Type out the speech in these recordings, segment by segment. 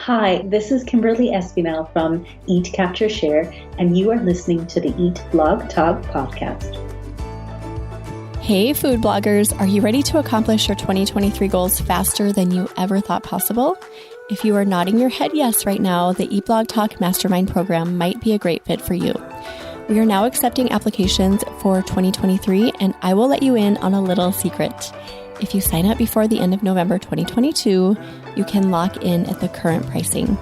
Hi, this is Kimberly Espinel from Eat, Capture, Share, and you are listening to the Eat, Blog, Talk podcast. Hey, food bloggers, are you ready to accomplish your 2023 goals faster than you ever thought possible? If you are nodding your head yes right now, the Eat, Blog, Talk Mastermind program might be a great fit for you. We are now accepting applications for 2023, and I will let you in on a little secret. If you sign up before the end of November 2022, you can lock in at the current pricing.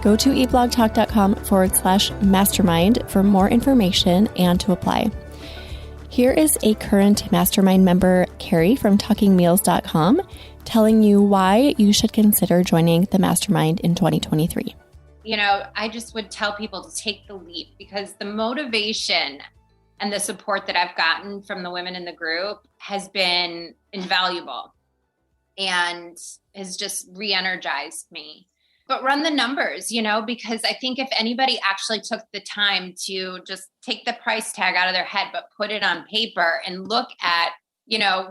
Go to eatblogtalk.com/mastermind for more information and to apply. Here is a current mastermind member, Carrie from talkingmeals.com, telling you why you should consider joining the mastermind in 2023. I just would tell people to take the leap because the motivation and the support that I've gotten from the women in the group has been invaluable and has just re-energized me. But run the numbers, because I think if anybody actually took the time to just take the price tag out of their head, but put it on paper and look at,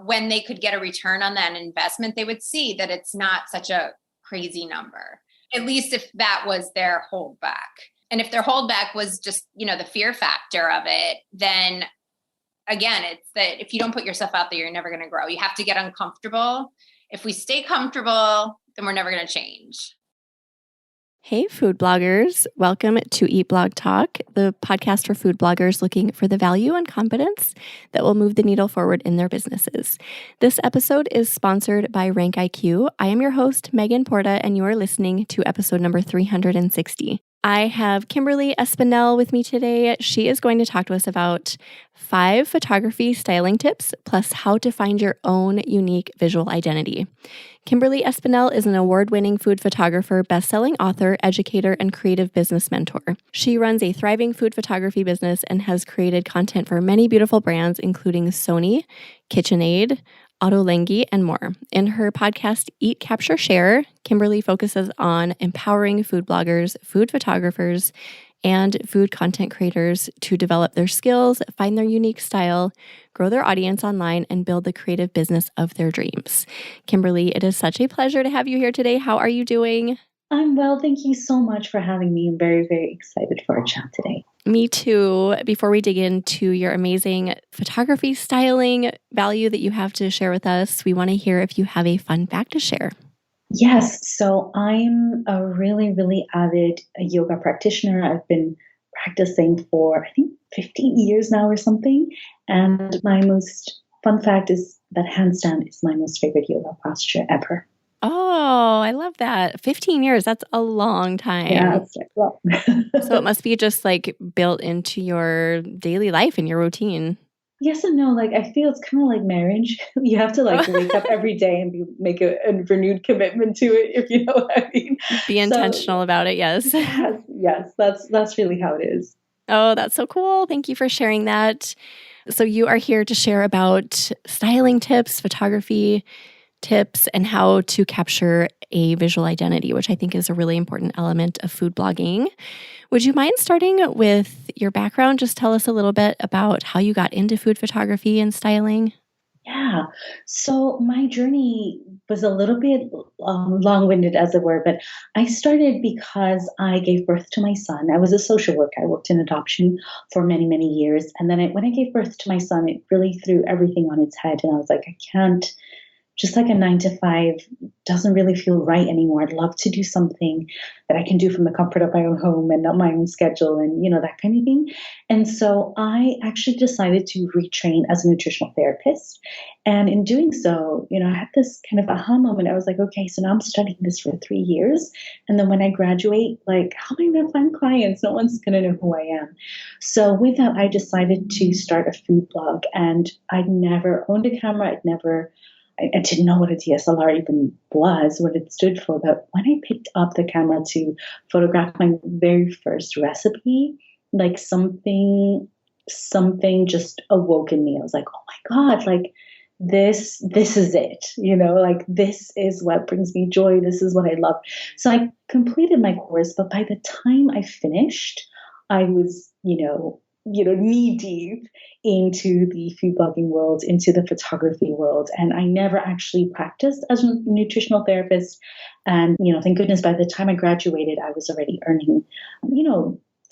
when they could get a return on that investment, they would see that it's not such a crazy number, at least if that was their holdback. And if their holdback was just, the fear factor of it, then again, it's that if you don't put yourself out there, you're never going to grow. You have to get uncomfortable. If we stay comfortable, then we're never going to change. Hey, food bloggers. Welcome to Eat Blog Talk, the podcast for food bloggers looking for the value and confidence that will move the needle forward in their businesses. This episode is sponsored by Rank IQ. I am your host, Megan Porta, and you are listening to episode number 360. I have Kimberly Espinel with me today. She is going to talk to us about 5 photography styling tips, plus how to find your own unique visual identity. Kimberly Espinel is an award-winning food photographer, best-selling author, educator, and creative business mentor. She runs a thriving food photography business and has created content for many beautiful brands, including Sony, KitchenAid, Autolengi, and more. In her podcast, Eat, Capture, Share, Kimberly focuses on empowering food bloggers, food photographers, and food content creators to develop their skills, find their unique style, grow their audience online, and build the creative business of their dreams. Kimberly, it is such a pleasure to have you here today. How are you doing? I'm well. Thank you so much for having me. I'm very, very excited for our chat today. Me too. Before we dig into your amazing photography styling value that you have to share with us, we want to hear if you have a fun fact to share. Yes. So I'm a really, really avid yoga practitioner. I've been practicing for, I think, 15 years now or something. And my most fun fact is that handstand is my most favorite yoga posture ever. Oh, I love that. 15 years. That's a long time. Yeah, it's long. So it must be just like built into your daily life and your routine. Yes and no. I feel it's kind of like marriage. You have to wake up every day and make a renewed commitment to it, if you know what I mean. Be intentional about it. Yes. Yes. That's really how it is. Oh, that's so cool. Thank you for sharing that. So you are here to share about styling tips, photography tips, and how to capture a visual identity, which I think is a really important element of food blogging. Would you mind starting with your background? Just tell us a little bit about how you got into food photography and styling. Yeah. So my journey was a little bit long-winded, as it were, but I started because I gave birth to my son. I was a social worker. I worked in adoption for many, many years. And then when I gave birth to my son, it really threw everything on its head. And I was like, I can't. Just like a 9-to-5 doesn't really feel right anymore. I'd love to do something that I can do from the comfort of my own home and not my own schedule and, that kind of thing. And so I actually decided to retrain as a nutritional therapist. And in doing so, I had this kind of aha moment. I was like, okay, so now I'm studying this for 3 years. And then when I graduate, how am I going to find clients? No one's going to know who I am. So with that, I decided to start a food blog. And I'd never owned a camera. I didn't know what a DSLR even was, what it stood for. But when I picked up the camera to photograph my very first recipe, something just awoke in me. I was like, oh my God, this is it, this is what brings me joy. This is what I love. So I completed my course, but by the time I finished, I was, knee deep into the food blogging world, into the photography world. And I never actually practiced as a nutritional therapist. And, thank goodness by the time I graduated, I was already earning,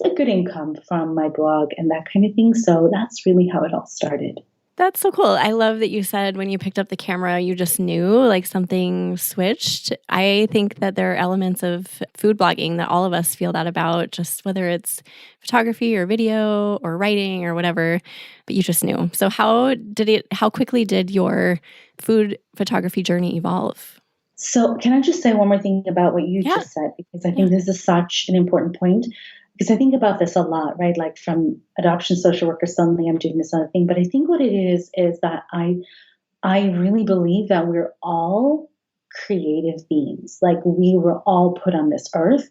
a good income from my blog and that kind of thing. So that's really how it all started. That's so cool. I love that you said when you picked up the camera, you just knew like something switched. I think that there are elements of food blogging that all of us feel that about, just whether it's photography or video or writing or whatever, but you just knew. So how quickly did your food photography journey evolve? So can I just say one more thing about what you Yeah. just said? Because I think this is such an important point. Because I think about this a lot, right? Like from adoption social worker, suddenly I'm doing this other thing. But I think what it is that I really believe that we're all creative beings. Like we were all put on this earth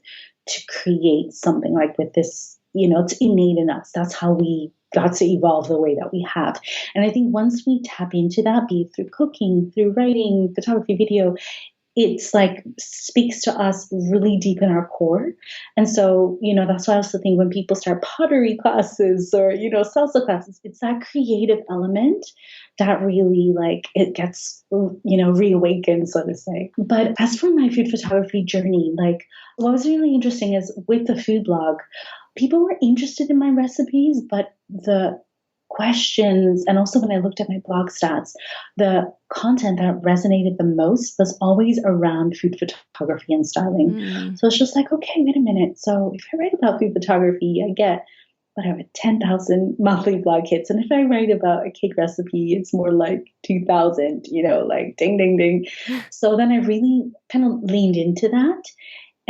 to create something, like with this, it's innate in us. That's how we got to evolve the way that we have. And I think once we tap into that, be it through cooking, through writing, photography, video, it's like speaks to us really deep in our core. And so, that's why I also think when people start pottery classes or, salsa classes, it's that creative element that really like it gets, reawakened, so to say. But as for my food photography journey, like what was really interesting is with the food blog, people were interested in my recipes, but the questions, and also when I looked at my blog stats, the content that resonated the most was always around food photography and styling. So it's just like, okay, wait a minute. So if I write about food photography, I get whatever 10,000 monthly blog hits, and if I write about a cake recipe, it's more like 2,000. Like ding, ding, ding. So then I really kind of leaned into that.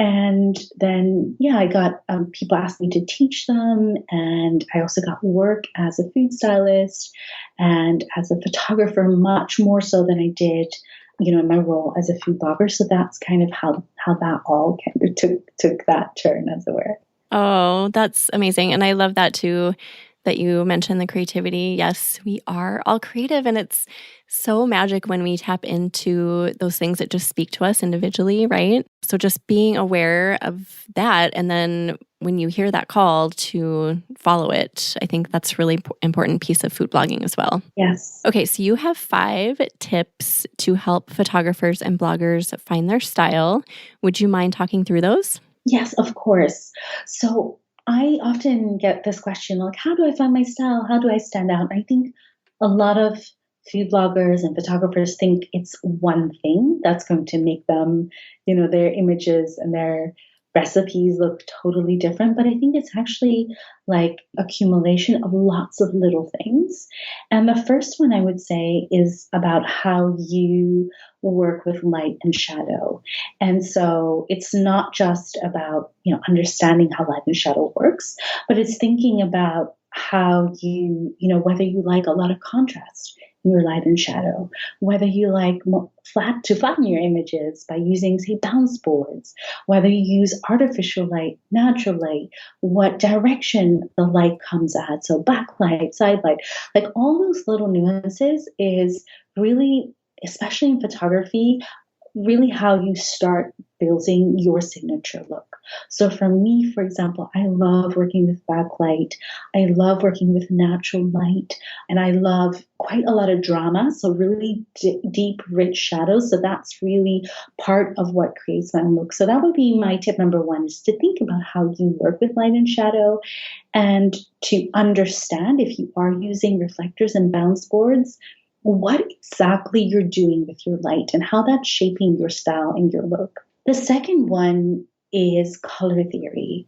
And then, I got people asked me to teach them. And I also got work as a food stylist and as a photographer, much more so than I did, in my role as a food blogger. So that's kind of how that all kind of took that turn, as it were. Oh, that's amazing. And I love that too, that you mentioned the creativity. Yes, we are all creative, and it's so magic when we tap into those things that just speak to us individually, right? So just being aware of that, and then when you hear that call to follow it, I think that's really important piece of food blogging as well. Yes. Okay, so you have 5 tips to help photographers and bloggers find their style. Would you mind talking through those? Yes, of course. So I often get this question, like, how do I find my style? How do I stand out? I think a lot of food bloggers and photographers think it's one thing that's going to make them, their images and their recipes look totally different. But I think it's actually like accumulation of lots of little things. And the first one I would say is about how you work with light and shadow. And so it's not just about, understanding how light and shadow works, but it's thinking about how whether you like a lot of contrast in your light and shadow, whether you like flatten your images by using, say, bounce boards, whether you use artificial light, natural light, what direction the light comes at. So backlight, side light, like all those little nuances is really, especially in photography, really how you start building your signature look. So for me, for example, I love working with backlight. I love working with natural light. And I love quite a lot of drama. So really deep, rich shadows. So that's really part of what creates my look. So that would be my tip number 1, is to think about how you work with light and shadow, and to understand, if you are using reflectors and bounce boards, what exactly you're doing with your light and how that's shaping your style and your look. The second one is color theory.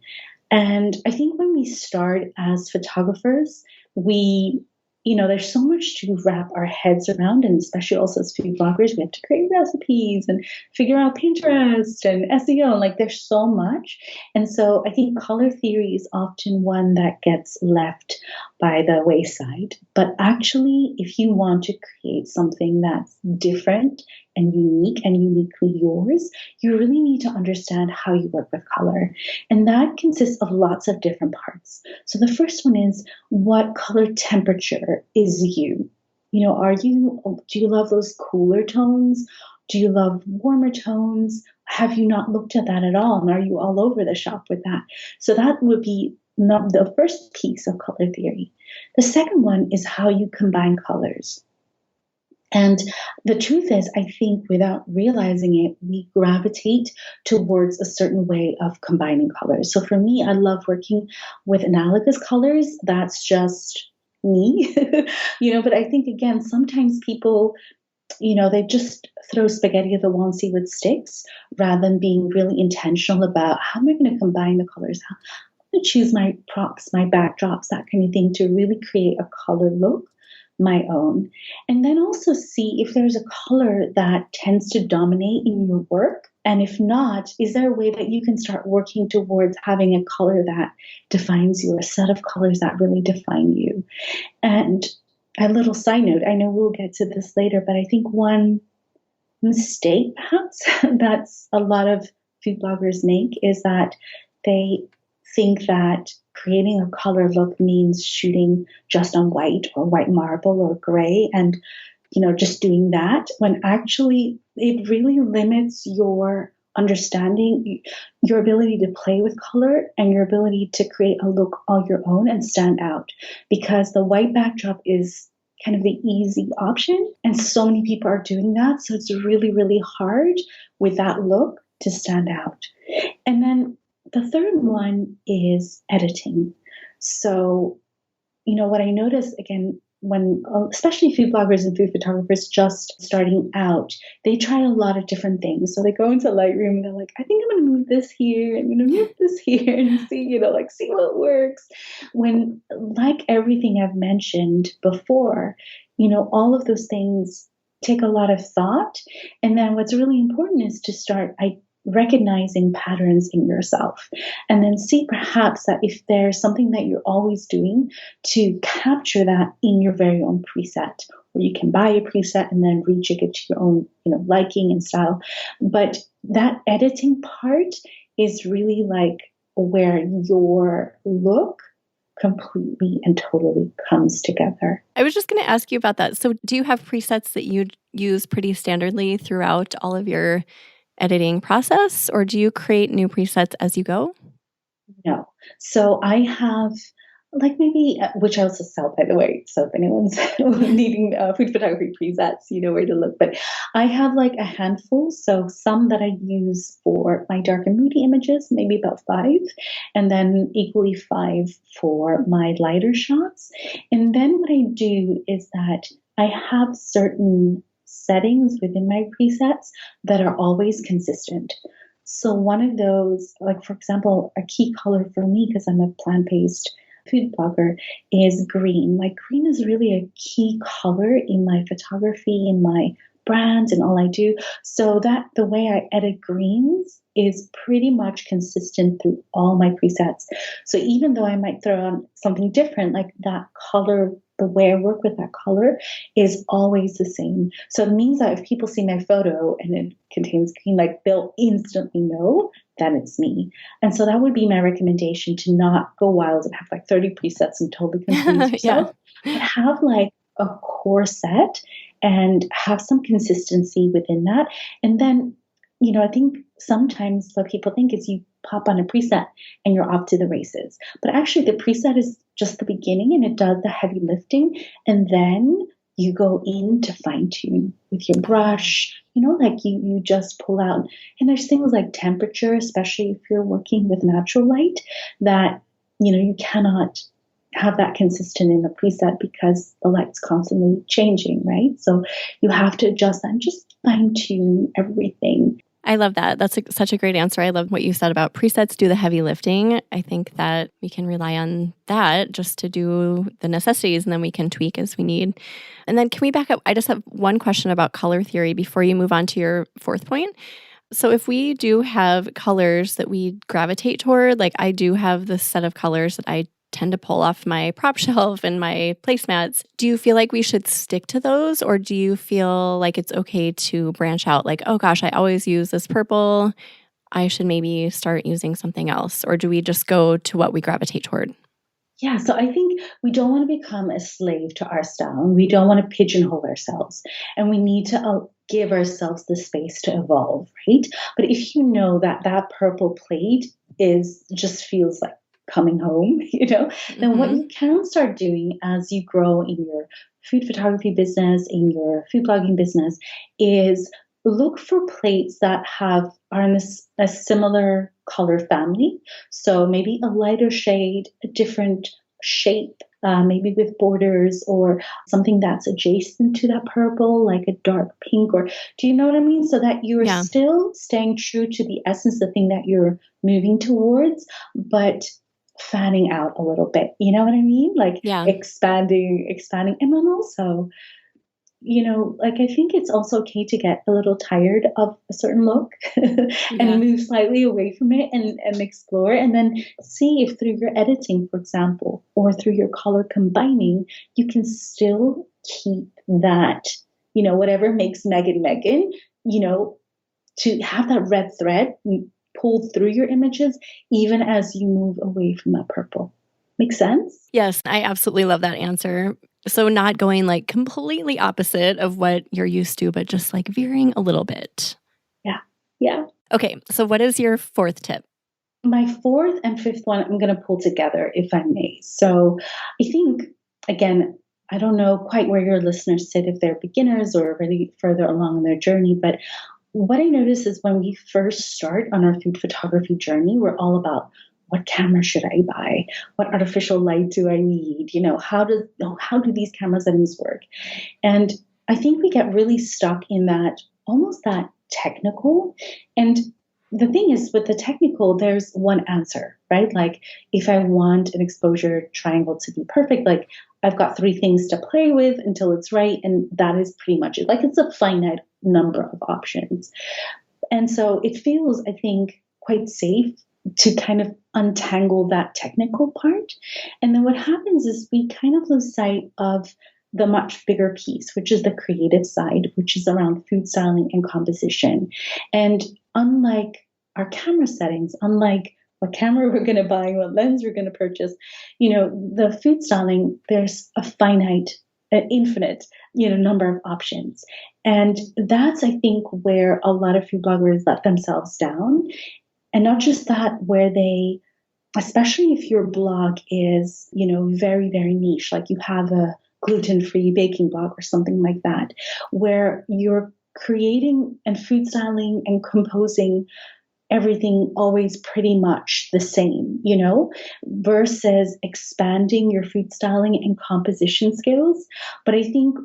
And I think when we start as photographers, there's so much to wrap our heads around, and especially also as food bloggers, we have to create recipes and figure out Pinterest and SEO. Like there's so much. And so I think color theory is often one that gets left by the wayside. But actually, if you want to create something that's different and unique and uniquely yours, you really need to understand how you work with color. And that consists of lots of different parts. So the first one is, what color temperature is you? Do you love those cooler tones? Do you love warmer tones? Have you not looked at that at all? And are you all over the shop with that? So that would be not the first piece of color theory. The second one is how you combine colors. And the truth is, I think without realizing it, we gravitate towards a certain way of combining colors. So for me, I love working with analogous colors. That's just me, but I think again, sometimes people, they just throw spaghetti at the wall and see what sticks rather than being really intentional about how am I going to combine the colors? How I'm going to choose my props, my backdrops, that kind of thing to really create a color look my own. And then also see if there's a color that tends to dominate in your work. And if not, is there a way that you can start working towards having a color that defines you, a set of colors that really define you? And a little side note, I know we'll get to this later, but I think one mistake perhaps that's a lot of food bloggers make is that they think that creating a color look means shooting just on white or white marble or gray and, just doing that, when actually it really limits your understanding, your ability to play with color and your ability to create a look all your own and stand out, because the white backdrop is kind of the easy option. And so many people are doing that. So it's really, really hard with that look to stand out. And then the third one is editing. So, what I notice again, when especially food bloggers and food photographers just starting out, they try a lot of different things. So they go into Lightroom and they're like, I think I'm going to move this here, I'm going to move this here and see, see what works. When, like everything I've mentioned before, all of those things take a lot of thought. And then what's really important is to start recognizing patterns in yourself and then see perhaps that if there's something that you're always doing, to capture that in your very own preset, where you can buy a preset and then rejig it to your own liking and style. But that editing part is really like where your look completely and totally comes together. I was just going to ask you about that. So do you have presets that you use pretty standardly throughout all of your editing process, or do you create new presets as you go? No. So I have maybe, which I also sell, by the way. So if anyone's needing food photography presets, you know where to look. But I have a handful. So some that I use for my dark and moody images, maybe about 5, and then equally 5 for my lighter shots. And then what I do is that I have certain settings within my presets that are always consistent. So one of those, for example, a key color for me, because I'm a plant-based food blogger, is green. Green is really a key color in my photography, in my brands, and all I do. So that the way I edit greens is pretty much consistent through all my presets. So even though I might throw on something different, like that color, the way I work with that color is always the same. So it means that if people see my photo and it contains green, they'll instantly know that it's me. And so that would be my recommendation, to not go wild and have 30 presets and totally confuse yourself, but have a core set and have some consistency within that. And then, I think sometimes what people think is you pop on a preset and you're off to the races. But actually the preset is just the beginning and it does the heavy lifting. And then you go in to fine tune with your brush, you just pull out. And there's things like temperature, especially if you're working with natural light, that, you cannot have that consistent in the preset because the light's constantly changing, right? So you have to adjust that and just fine tune everything. I love that. That's such a great answer. I love what you said about presets do the heavy lifting. I think that we can rely on that just to do the necessities, and then we can tweak as we need. And then can we back up? I just have one question about color theory before you move on to your fourth point. So if we do have colors that we gravitate toward, I do have this set of colors that I tend to pull off my prop shelf and my placemats. Do you feel like we should stick to those, or do you feel like it's okay to branch out? Oh gosh, I always use this purple, I should maybe start using something else? Or do we just go to what we gravitate toward? Yeah, so I think we don't want to become a slave to our style, and we don't want to pigeonhole ourselves, and we need to give ourselves the space to evolve, right? But if you know that purple plate just feels coming home, then what you can start doing as you grow in your food photography business, in your food blogging business, is look for plates that are in a similar color family. So maybe a lighter shade, a different shape, maybe with borders, or something that's adjacent to that purple, like a dark pink, or do you know what I mean? So that you're still staying true to the essence, the thing that you're moving towards, but fanning out a little bit. You know what I mean? Like expanding. And then also, like I think it's also okay to get a little tired of a certain look and move slightly away from it and explore, and then see if through your editing, for example, or through your color combining, you can still keep that, whatever makes Megan, to have that red thread pulled through your images, even as you move away from that purple. Make sense? Yes, I absolutely love that answer. So not going like completely opposite of what you're used to, but just like veering a little bit. Yeah. Okay, so what is your fourth tip? My fourth and fifth one, I'm going to pull together, if I may. So I think, again, I don't know quite where your listeners sit, if they're beginners or really further along in their journey, but what I notice is when we first start on our food photography journey, we're all about, what camera should I buy? What artificial light do I need? How do these camera settings work? And I think we get really stuck in that, almost that technical. And the thing is, with the technical, there's one answer, right? Like if I want an exposure triangle to be perfect, like I've got 3 things to play with until it's right. And that is pretty much it. Like it's a finite number of options. And so it feels, I think, quite safe to kind of untangle that technical part. And then what happens is we kind of lose sight of the much bigger piece, which is the creative side, which is around food styling and composition. And unlike our camera settings, unlike what camera we're going to buy, what lens we're going to purchase, the food styling, there's a finite, infinite, number of options. And that's, I think, where a lot of food bloggers let themselves down. And not just that, where they, especially if your blog is, very, very niche, like you have a gluten-free baking blog or something like that, where you're creating and food styling and composing everything always pretty much the same, versus expanding your food styling and composition skills. But I think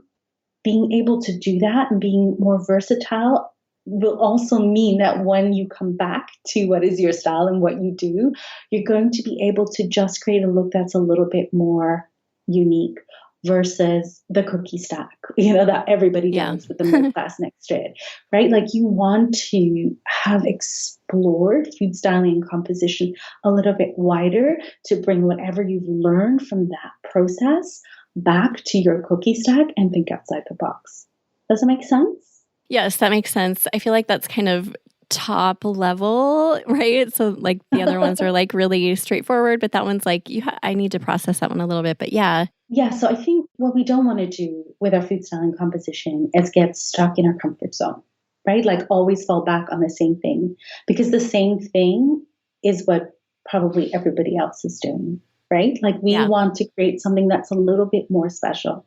being able to do that and being more versatile will also mean that when you come back to what is your style and what you do, you're going to be able to just create a look that's a little bit more unique versus the cookie stack, that everybody does with the middle class next to it, right? Like you want to have explored food styling and composition a little bit wider to bring whatever you've learned from that process back to your cookie stack and think outside the box. Does it make sense? Yes, that makes sense. I feel like that's kind of top level, right? So like the other ones are like really straightforward, but that one's like, I need to process that one a little bit, but yeah. Yeah, so I think what we don't want to do with our food styling composition is get stuck in our comfort zone, right? Like always fall back on the same thing, because the same thing is what probably everybody else is doing, right? Like we want to create something that's a little bit more special.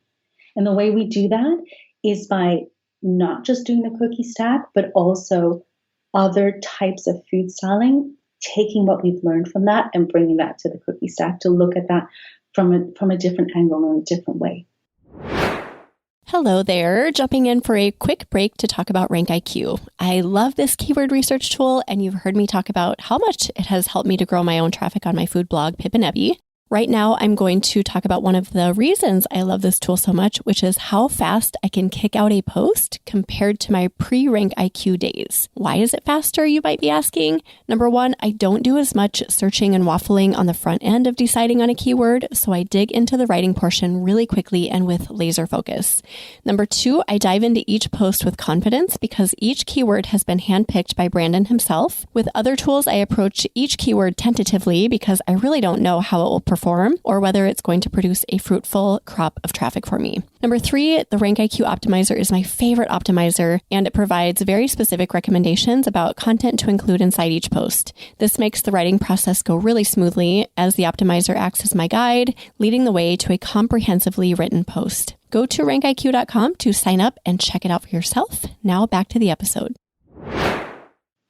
And the way we do that is by not just doing the cookie stack, but also other types of food styling, taking what we've learned from that and bringing that to the cookie stack to look at that from a different angle and a different way. Hello there, jumping in for a quick break to talk about Rank IQ. I love this keyword research tool, and you've heard me talk about how much it has helped me to grow my own traffic on my food blog, Pip and Ebby. Right now, I'm going to talk about one of the reasons I love this tool so much, which is how fast I can kick out a post compared to my pre-Rank IQ days. Why is it faster, you might be asking? Number one, I don't do as much searching and waffling on the front end of deciding on a keyword, so I dig into the writing portion really quickly and with laser focus. Number two, I dive into each post with confidence because each keyword has been handpicked by Brandon himself. With other tools, I approach each keyword tentatively because I really don't know how it will perform perform or whether it's going to produce a fruitful crop of traffic for me. Number 3, the Rank IQ Optimizer is my favorite optimizer, and it provides very specific recommendations about content to include inside each post. This makes the writing process go really smoothly as the optimizer acts as my guide, leading the way to a comprehensively written post. Go to rankiq.com to sign up and check it out for yourself. Now back to the episode.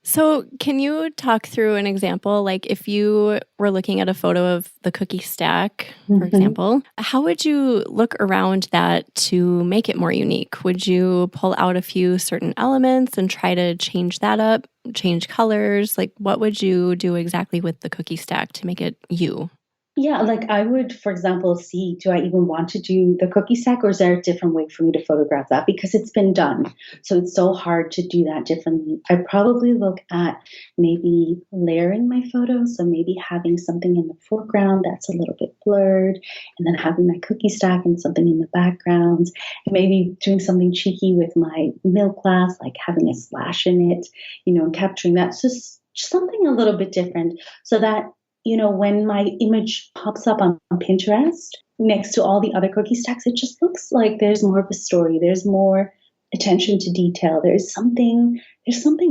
So can you talk through an example? Like if you were looking at a photo of the cookie stack, for example, how would you look around that to make it more unique? Would you pull out a few certain elements and try to change that up, change colors? Like what would you do exactly with the cookie stack to make it you? Yeah, like I would, for example, see, do I even want to do the cookie stack, or is there a different way for me to photograph that? Because it's been done. So it's so hard to do that differently. I'd probably look at maybe layering my photos. So maybe having something in the foreground that's a little bit blurred, and then having my cookie stack and something in the background. And maybe doing something cheeky with my milk glass, like having a splash in it, and capturing that. So just something a little bit different so that when my image pops up on Pinterest next to all the other cookie stacks, it just looks like there's more of a story. There's more attention to detail. There's something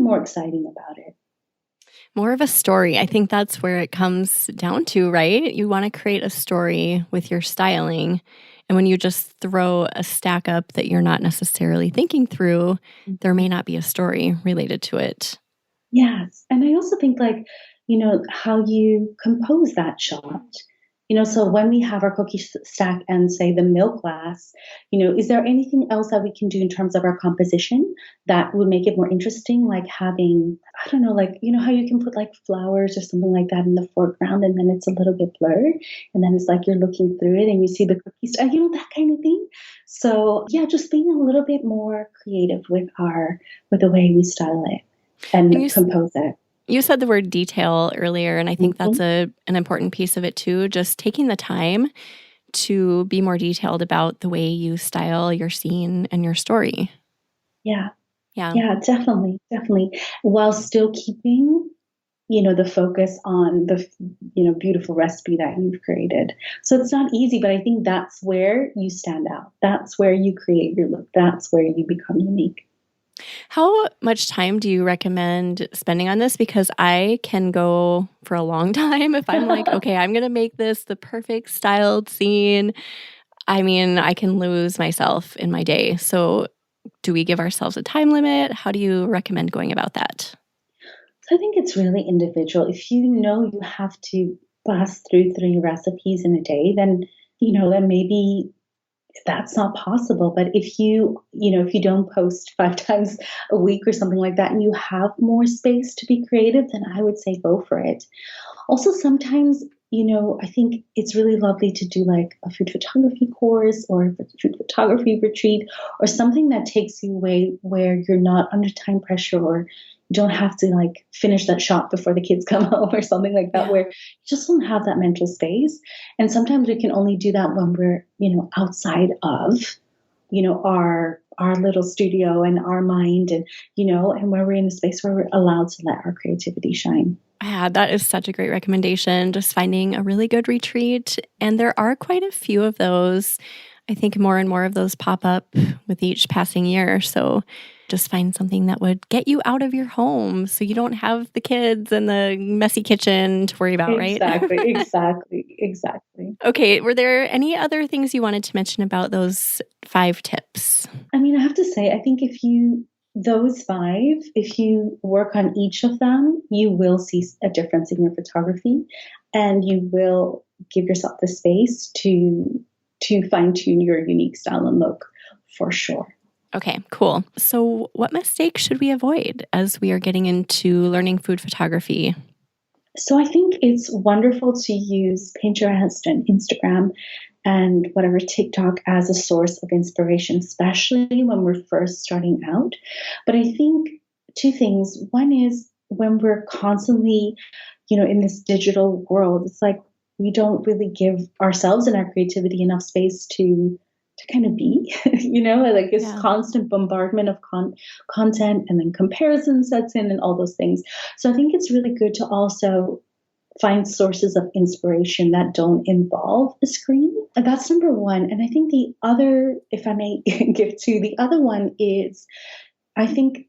more exciting about it. More of a story. I think that's where it comes down to, right? You want to create a story with your styling. And when you just throw a stack up that you're not necessarily thinking through, there may not be a story related to it. Yes. And I also think how you compose that shot. So when we have our cookie stack and say the milk glass, is there anything else that we can do in terms of our composition that would make it more interesting? Like having, I don't know, how you can put like flowers or something like that in the foreground and then it's a little bit blurred. And then it's like you're looking through it and you see the cookie stack, that kind of thing. So yeah, just being a little bit more creative with the way we style it and compose it. You said the word detail earlier, and I think that's an important piece of it too, just taking the time to be more detailed about the way you style your scene and your story. Yeah, definitely. While still keeping, the focus on the, beautiful recipe that you've created. So it's not easy, but I think that's where you stand out. That's where you create your look. That's where you become unique. How much time do you recommend spending on this? Because I can go for a long time if I'm like, okay, I'm going to make this the perfect styled scene. I mean, I can lose myself in my day. So do we give ourselves a time limit? How do you recommend going about that? So I think it's really individual. If you have to blast through 3 recipes in a day, then maybe that's not possible. But if you don't post 5 times a week or something like that, and you have more space to be creative, then I would say go for it. Also, sometimes, I think it's really lovely to do like a food photography course or a food photography retreat or something that takes you away where you're not under time pressure, or you don't have to like finish that shot before the kids come home or something like that, where you just don't have that mental space. And sometimes we can only do that when we're, outside of, our little studio and our mind and, and where we're in a space where we're allowed to let our creativity shine. Yeah, that is such a great recommendation. Just finding a really good retreat. And there are quite a few of those. I think more and more of those pop up with each passing year. So just find something that would get you out of your home so you don't have the kids and the messy kitchen to worry about, right? Exactly. Okay. Were there any other things you wanted to mention about those 5 tips? I mean, I have to say, I think if you work on each of them, you will see a difference in your photography, and you will give yourself the space to fine-tune your unique style and look for sure. Okay, cool. So what mistakes should we avoid as we are getting into learning food photography? So I think it's wonderful to use Pinterest and Instagram and whatever TikTok as a source of inspiration, especially when we're first starting out. But I think 2 things. One is when we're constantly, in this digital world, it's like we don't really give ourselves and our creativity enough space to kind of be, like this constant bombardment of content, and then comparison sets in and all those things. So I think it's really good to also find sources of inspiration that don't involve a screen. And that's number one. And I think the other, if I may give two, the other one is, I think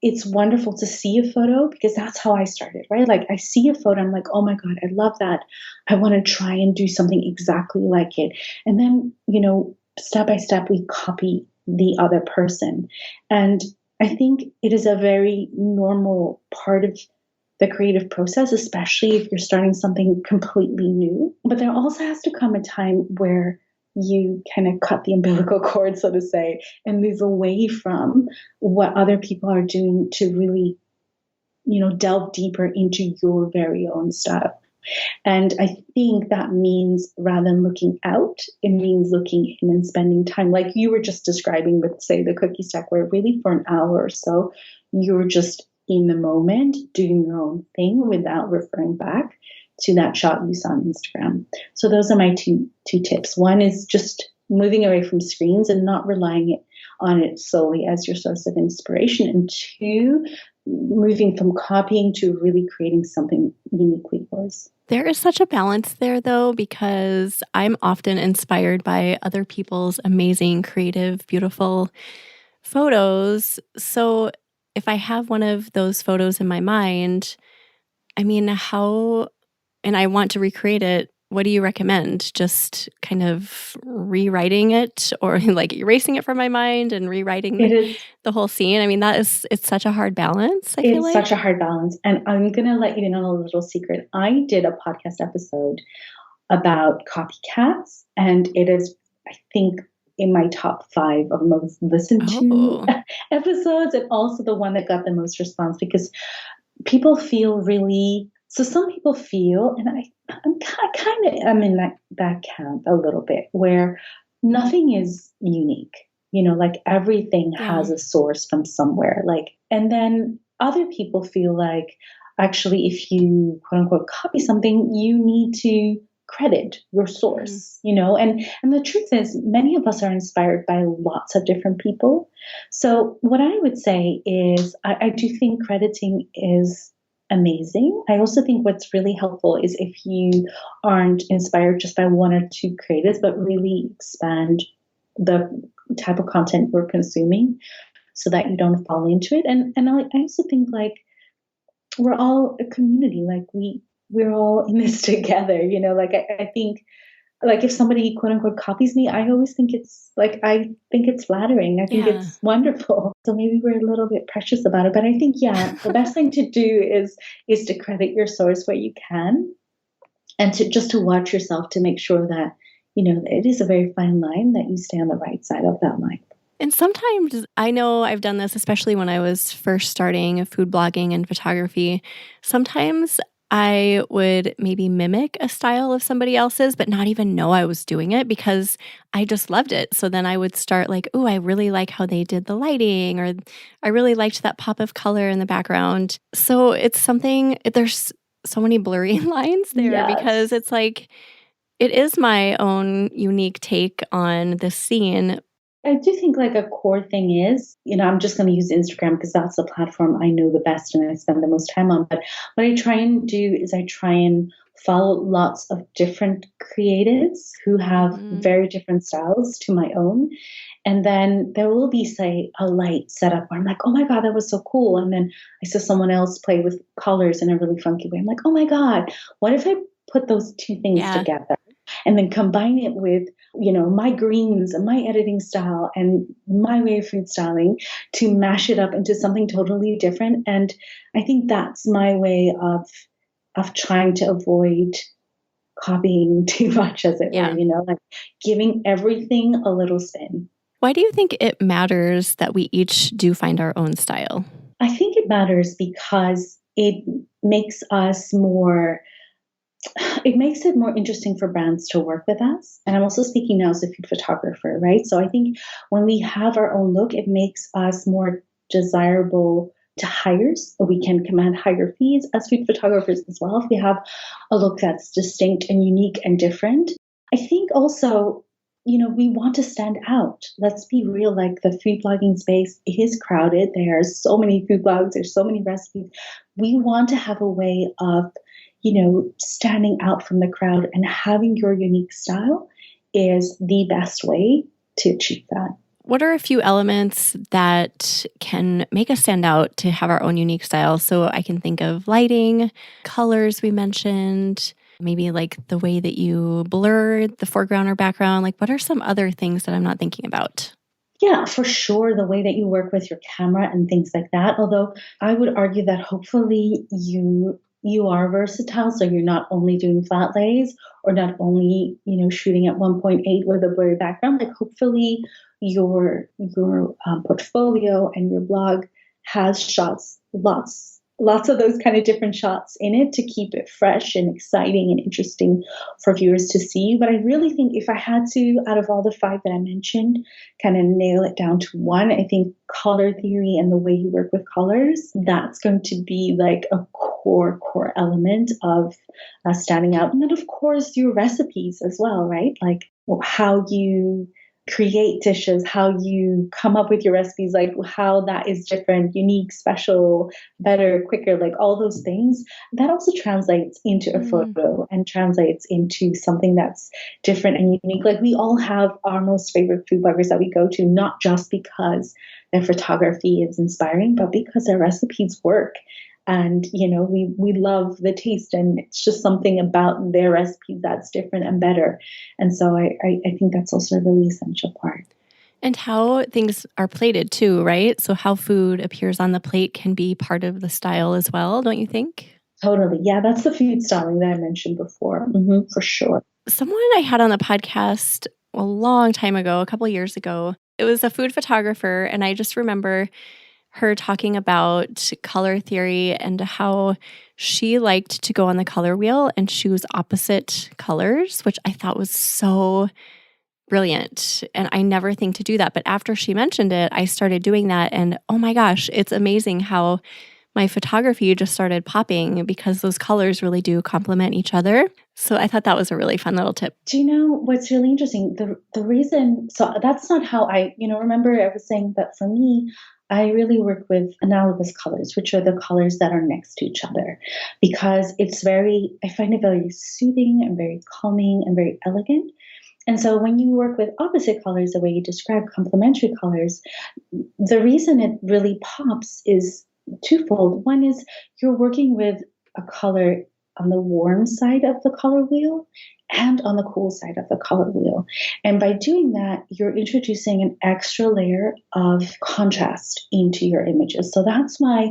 it's wonderful to see a photo, because that's how I started, right? Like I see a photo, I'm like, oh my God, I love that. I want to try and do something exactly like it. And then, step by step, we copy the other person. And I think it is a very normal part of the creative process, especially if you're starting something completely new. But there also has to come a time where you kind of cut the umbilical cord, so to say, and move away from what other people are doing to really, delve deeper into your very own style. And I think that means, rather than looking out, it means looking in and spending time, like you were just describing with, say, the cookie stack, where really for an hour or so, you're just in the moment doing your own thing without referring back to that shot you saw on Instagram. So those are my two tips. One is just moving away from screens and not relying on it solely as your source of inspiration. And two, moving from copying to really creating something uniquely yours. There is such a balance there, though, because I'm often inspired by other people's amazing, creative, beautiful photos. So if I have one of those photos in my mind, and I want to recreate it, what do you recommend? Just kind of rewriting it, or like erasing it from my mind and rewriting the whole scene? It's such a hard balance, I feel like. It's such a hard balance. And I'm going to let you in on a little secret. I did a podcast episode about copycats, and it is, I think, in my top 5 of most listened to episodes, and also the one that got the most response, because people feel really... So some people feel, and I'm in that camp a little bit, where nothing is unique. Like everything has a source from somewhere. And then other people feel like, actually, if you quote unquote copy something, you need to credit your source. And the truth is, many of us are inspired by lots of different people. So what I would say is, I do think crediting is amazing. I also think what's really helpful is if you aren't inspired just by one or two creatives, but really expand the type of content you're consuming so that you don't fall into it. And I also think, like, we're all a community. Like we're all in this together, I think, like, if somebody quote unquote copies me, I always think it's flattering. I think it's wonderful. So maybe we're a little bit precious about it, but I think, the best thing to do is to credit your source where you can, and to watch yourself, to make sure that, it is a very fine line, that you stay on the right side of that line. And sometimes, I know I've done this, especially when I was first starting food blogging and photography. Sometimes I would maybe mimic a style of somebody else's, but not even know I was doing it, because I just loved it. So then I would start like, oh, I really like how they did the lighting, or I really liked that pop of color in the background. So it's something, there's so many blurry lines there, because it's like, it is my own unique take on the scene. I do think, like, a core thing is, I'm just going to use Instagram because that's the platform I know the best and I spend the most time on. But what I try and do is I try and follow lots of different creatives who have very different styles to my own. And then there will be, say, a light setup where I'm like, oh my God, that was so cool. And then I saw someone else play with colors in a really funky way. I'm like, oh my God, what if I put those two things together and then combine it with, my greens and my editing style and my way of food styling to mash it up into something totally different. And I think that's my way of trying to avoid copying too much, as it were, like giving everything a little spin. Why do you think it matters that we each do find our own style? I think it matters because it makes it more interesting for brands to work with us. And I'm also speaking now as a food photographer, right? So I think when we have our own look, it makes us more desirable to hires. We can command higher fees as food photographers as well if we have a look that's distinct and unique and different. I think also, we want to stand out. Let's be real, like the food blogging space is crowded. There's so many food blogs, there's so many recipes. We want to have a way of standing out from the crowd and having your unique style is the best way to achieve that. What are a few elements that can make us stand out to have our own unique style? So I can think of lighting, colors we mentioned, maybe like the way that you blur the foreground or background. Like, what are some other things that I'm not thinking about? Yeah, for sure. The way that you work with your camera and things like that. Although I would argue that hopefully you are versatile, so you're not only doing flat lays or not only shooting at 1.8 with a blurry background. Like hopefully your portfolio and your blog has shots, lots of those kind of different shots in it to keep it fresh and exciting and interesting for viewers to see. But I really think if I had to, out of all the 5 that I mentioned, kind of nail it down to one, I think color theory and the way you work with colors, that's going to be like a core element of standing out. And then of course your recipes as well, right? Like how you create dishes, how you come up with your recipes, like how that is different, unique, special, better, quicker, like all those things. That also translates into a photo and translates into something that's different and unique. Like we all have our most favorite food bloggers that we go to, not just because their photography is inspiring, but because their recipes work. And, we love the taste, and it's just something about their recipe that's different and better. And so I think that's also a really essential part. And how things are plated too, right? So how food appears on the plate can be part of the style as well, don't you think? Totally. Yeah, that's the food styling that I mentioned before, for sure. Someone I had on the podcast a long time ago, a couple of years ago, it was a food photographer, and I just remember her talking about color theory and how she liked to go on the color wheel and choose opposite colors, which I thought was so brilliant. And I never think to do that. But after she mentioned it, I started doing that. And oh my gosh, it's amazing how my photography just started popping because those colors really do complement each other. So I thought that was a really fun little tip. Do you know what's really interesting? The reason, so that's not how remember I was saying that for me, I really work with analogous colors, which are the colors that are next to each other, because I find it very soothing and very calming and very elegant. And so when you work with opposite colors, the way you describe complementary colors, the reason it really pops is twofold. One is you're working with a color on the warm side of the color wheel and on the cool side of the color wheel. And by doing that, you're introducing an extra layer of contrast into your images. So that's why,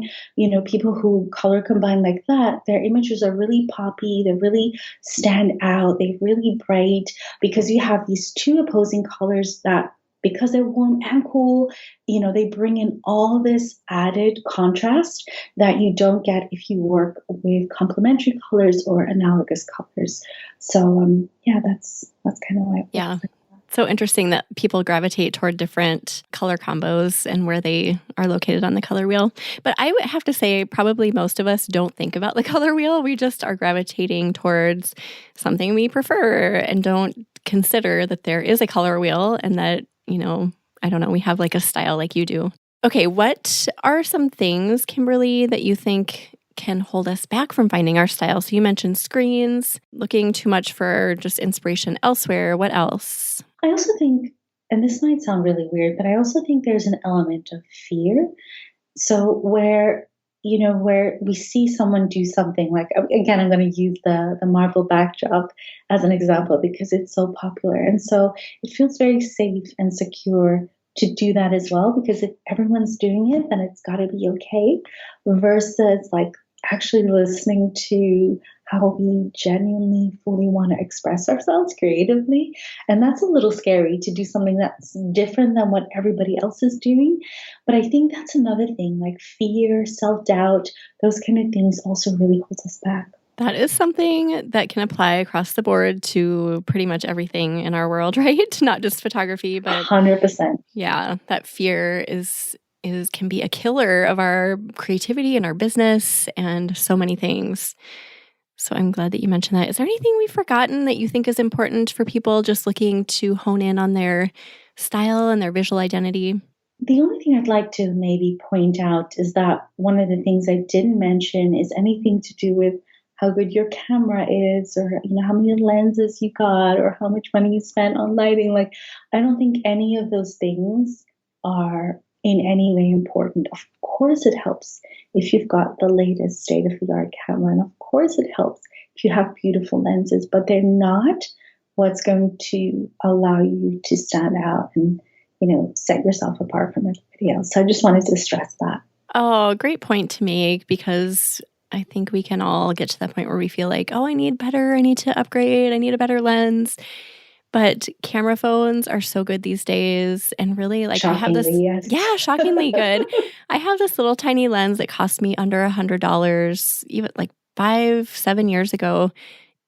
people who color combine like that, their images are really poppy, they really stand out, they're really bright, because you have these two opposing colors that, because they're warm and cool, they bring in all this added contrast that you don't get if you work with complementary colors or analogous colors. So, that's kind of why. Yeah. So interesting that people gravitate toward different color combos and where they are located on the color wheel. But I would have to say probably most of us don't think about the color wheel. We just are gravitating towards something we prefer and don't consider that there is a color wheel and that, I don't know, we have like a style like you do. Okay, what are some things, Kimberly, that you think can hold us back from finding our style? So you mentioned screens, looking too much for just inspiration elsewhere. What else? I also think, and this might sound really weird, but I also think there's an element of fear. So where we see someone do something, like, again, I'm going to use the marble backdrop as an example because it's so popular. And so it feels very safe and secure to do that as well, because if everyone's doing it, then it's got to be okay, versus like actually listening to how we genuinely fully want to express ourselves creatively. And that's a little scary to do something that's different than what everybody else is doing. But I think that's another thing, like fear, self-doubt, those kind of things also really holds us back. That is something that can apply across the board to pretty much everything in our world, right? Not just photography, but 100%. Yeah, that fear can be a killer of our creativity and our business and so many things. So I'm glad that you mentioned that. Is there anything we've forgotten that you think is important for people just looking to hone in on their style and their visual identity? The only thing I'd like to maybe point out is that one of the things I didn't mention is anything to do with how good your camera is, or how many lenses you got, or how much money you spent on lighting. Like, I don't think any of those things are in any way important. Of course it helps if you've got the latest state-of-the-art camera, and of course it helps if you have beautiful lenses, but they're not what's going to allow you to stand out and set yourself apart from everybody else. So I just wanted to stress that. Oh, great point to make, because I think we can all get to that point where we feel like, oh, I need better, I need to upgrade, I need a better lens. But camera phones are so good these days. And really, like, I have this, yes. Yeah, shockingly good. I have this little tiny lens that cost me under $100, even like 5-7 years ago.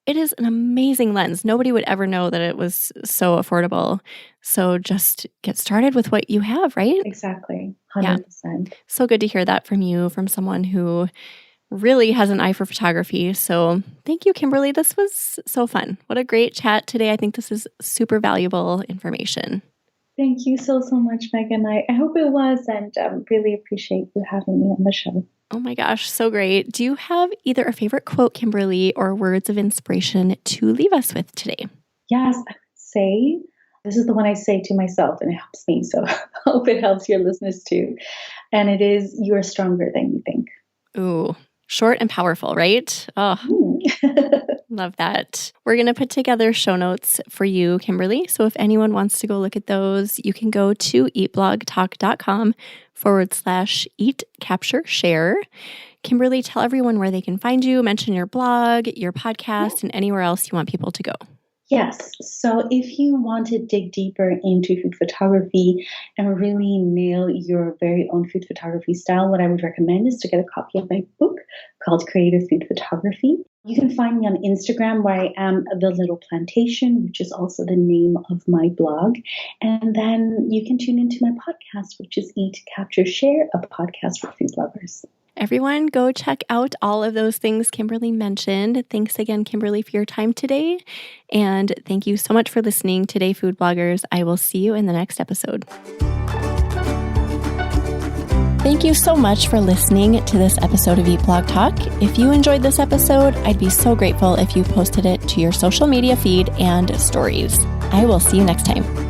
It is an amazing lens. Nobody would ever know that it was so affordable. So just get started with what you have, right? Exactly. 100%. Yeah. So good to hear that from you, from someone who really has an eye for photography. So thank you, Kimberly. This was so fun. What a great chat today. I think this is super valuable information. Thank you so much, Megan. I hope it was, and really appreciate you having me on the show. Oh my gosh, so great. Do you have either a favorite quote, Kimberly, or words of inspiration to leave us with today? Yes, I would say, this is the one I say to myself, and it helps me. So I hope it helps your listeners too. And it is, you are stronger than you think. Ooh. Short and powerful, right? Oh, love that. We're going to put together show notes for you, Kimberly. So if anyone wants to go look at those, you can go to eatblogtalk.com/eat, capture, share. Kimberly, tell everyone where they can find you, mention your blog, your podcast, and anywhere else you want people to go. Yes. So if you want to dig deeper into food photography and really nail your very own food photography style, what I would recommend is to get a copy of my book called Creative Food Photography. You can find me on Instagram, where I am The Little Plantation, which is also the name of my blog. And then you can tune into my podcast, which is Eat, Capture, Share, a podcast for food lovers. Everyone, go check out all of those things Kimberly mentioned. Thanks again, Kimberly, for your time today. And thank you so much for listening today, food bloggers. I will see you in the next episode. Thank you so much for listening to this episode of Eat Blog Talk. If you enjoyed this episode, I'd be so grateful if you posted it to your social media feed and stories. I will see you next time.